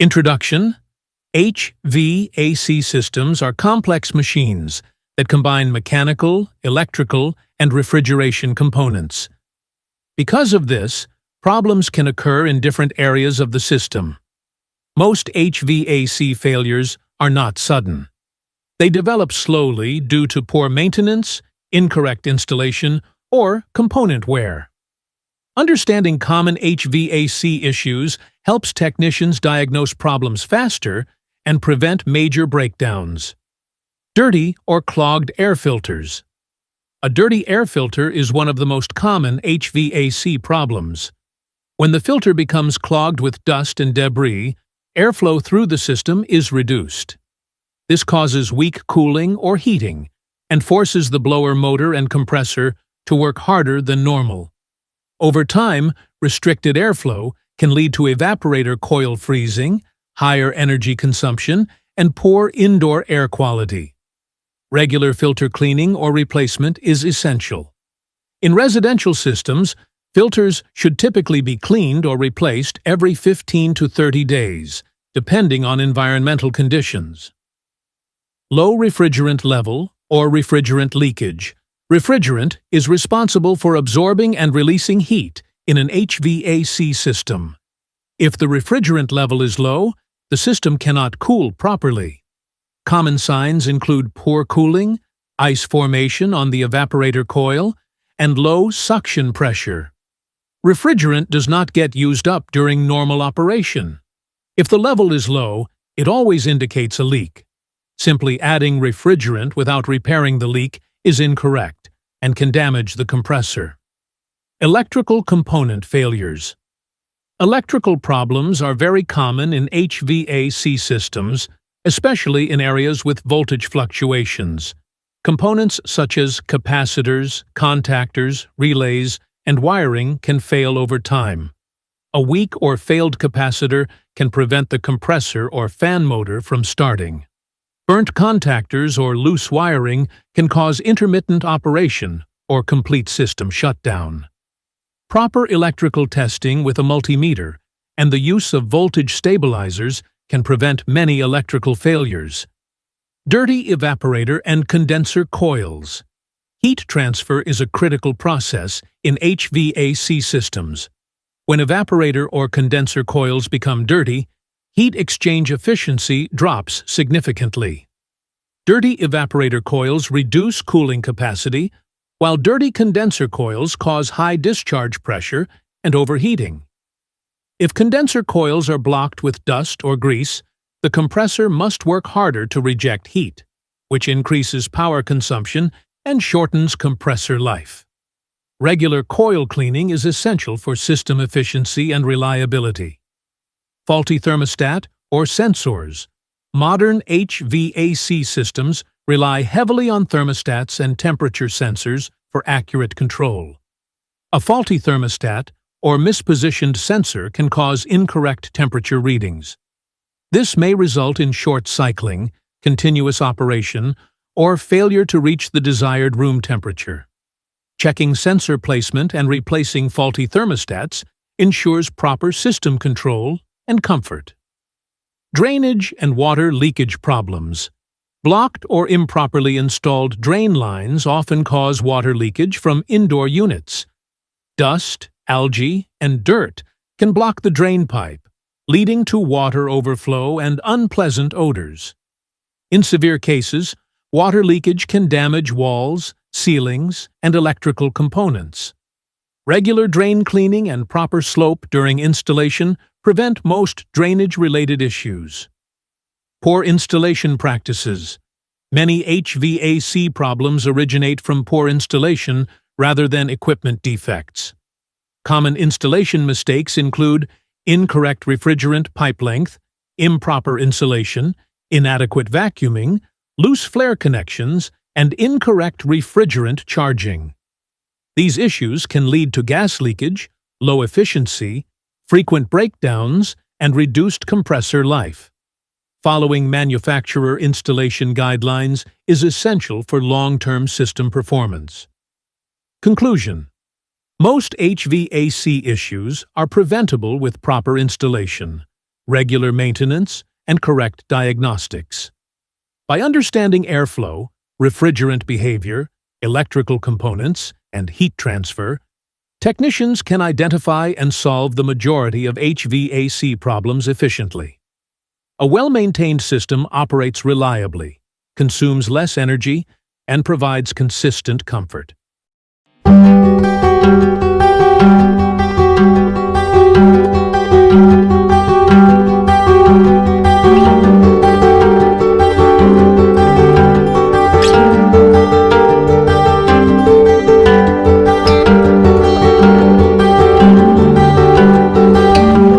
Introduction. HVAC systems are complex machines that combine mechanical, electrical, and refrigeration components. Because of this, problems can occur in different areas of the system. Most HVAC failures are not sudden. They develop slowly due to poor maintenance, incorrect installation, or component wear. Understanding common HVAC issues helps technicians diagnose problems faster and prevent major breakdowns. Dirty or clogged air filters. A dirty air filter is one of the most common HVAC problems. When the filter becomes clogged with dust and debris, airflow through the system is reduced. This causes weak cooling or heating and forces the blower motor and compressor to work harder than normal. Over time, restricted airflow can lead to evaporator coil freezing, higher energy consumption, and poor indoor air quality. Regular filter cleaning or replacement is essential. In residential systems, filters should typically be cleaned or replaced every 15 to 30 days, depending on environmental conditions. Low refrigerant level or refrigerant leakage. Refrigerant is responsible for absorbing and releasing heat in an HVAC system. If the refrigerant level is low, the system cannot cool properly. Common signs include poor cooling, ice formation on the evaporator coil, and low suction pressure. Refrigerant does not get used up during normal operation. If the level is low, it always indicates a leak. Simply adding refrigerant without repairing the leak is incorrect and can damage the compressor. Electrical component failures. Electrical problems are very common in HVAC systems, especially in areas with voltage fluctuations. Components such as capacitors, contactors, relays, and wiring can fail over time. A weak or failed capacitor can prevent the compressor or fan motor from starting. Burnt contactors or loose wiring can cause intermittent operation or complete system shutdown. Proper electrical testing with a multimeter and the use of voltage stabilizers can prevent many electrical failures. Dirty evaporator and condenser coils. Heat transfer is a critical process in HVAC systems. When evaporator or condenser coils become dirty, heat exchange efficiency drops significantly. Dirty evaporator coils reduce cooling capacity, while dirty condenser coils cause high discharge pressure and overheating. If condenser coils are blocked with dust or grease, the compressor must work harder to reject heat, which increases power consumption and shortens compressor life. Regular coil cleaning is essential for system efficiency and reliability. Faulty thermostat or sensors. Modern HVAC systems rely heavily on thermostats and temperature sensors for accurate control. A faulty thermostat or mispositioned sensor can cause incorrect temperature readings. This may result in short cycling, continuous operation, or failure to reach the desired room temperature. Checking sensor placement and replacing faulty thermostats ensures proper system control and comfort. Drainage and water leakage problems. Blocked or improperly installed drain lines often cause water leakage from indoor units. Dust, algae, and dirt can block the drain pipe, leading to water overflow and unpleasant odors. In severe cases, water leakage can damage walls, ceilings, and electrical components. Regular drain cleaning and proper slope during installation prevent most drainage-related issues. Poor installation practices. Many HVAC problems originate from poor installation rather than equipment defects. Common installation mistakes include incorrect refrigerant pipe length, improper insulation, inadequate vacuuming, loose flare connections, and incorrect refrigerant charging. These issues can lead to gas leakage, low efficiency, frequent breakdowns, and reduced compressor life. Following manufacturer installation guidelines is essential for long-term system performance. Conclusion. Most HVAC issues are preventable with proper installation. regular maintenance, and correct diagnostics. By understanding airflow, refrigerant behavior, electrical components, and heat transfer, technicians can identify and solve the majority of HVAC problems efficiently. A well-maintained system operates reliably, consumes less energy, and provides consistent comfort.